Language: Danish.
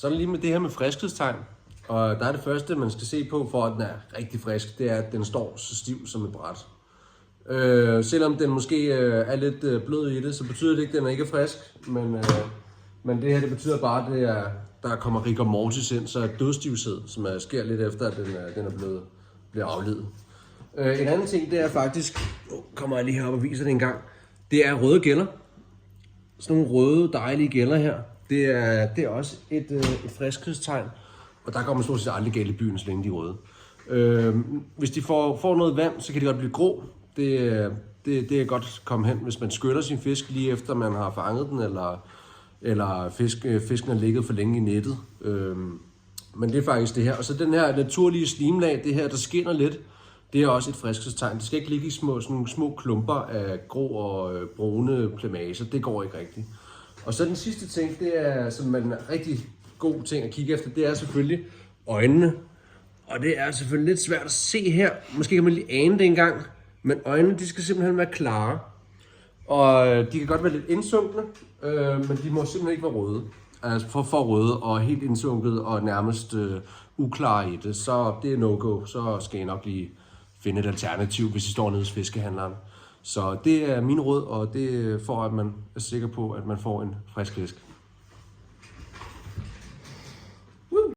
Så er det lige med det her med friskhedstegn. Og der er det første, man skal se på, for at den er rigtig frisk, det er, at den står så stiv som et bræt. Selvom den måske er lidt blød i det, så betyder det ikke, at den ikke er frisk. Men det her, det betyder bare, at der kommer rigor mortis ind, så dødstivshed, som sker lidt efter, at den er blevet afledet. En anden ting, det er faktisk, kommer jeg lige herop og viser det en gang, det er røde gælder. Sådan nogle røde, dejlige gælder her. Det er også et friskhedstegn, og der kommer stort set aldrig galt i byen, så længe de er røde. Hvis de får noget vand, så kan de godt blive grå. Det kan godt komme hen, hvis man skyller sin fisk lige efter man har fanget den, eller fisken er ligget for længe i nettet. Men det er faktisk det her. Og så den her naturlige slimlag, det her, der skinner lidt, det er også et friskhedstegn. Det skal ikke ligge i sådan nogle små klumper af grå og brune plamager. Det går ikke rigtigt. Og så den sidste ting, det er, som en rigtig god ting at kigge efter, det er selvfølgelig øjnene. Og det er selvfølgelig lidt svært at se her. Måske kan man lige ane det engang. Men øjnene, de skal simpelthen være klare. Og de kan godt være lidt indsunkne, men de må simpelthen ikke være røde. Altså for røde og helt indsunket og nærmest uklare i det. Så det er no-go. Så skal I nok lige finde et alternativ, hvis I står nede hos fiskehandleren. Så det er min råd, og det er for, at man er sikker på, at man får en frisk fisk.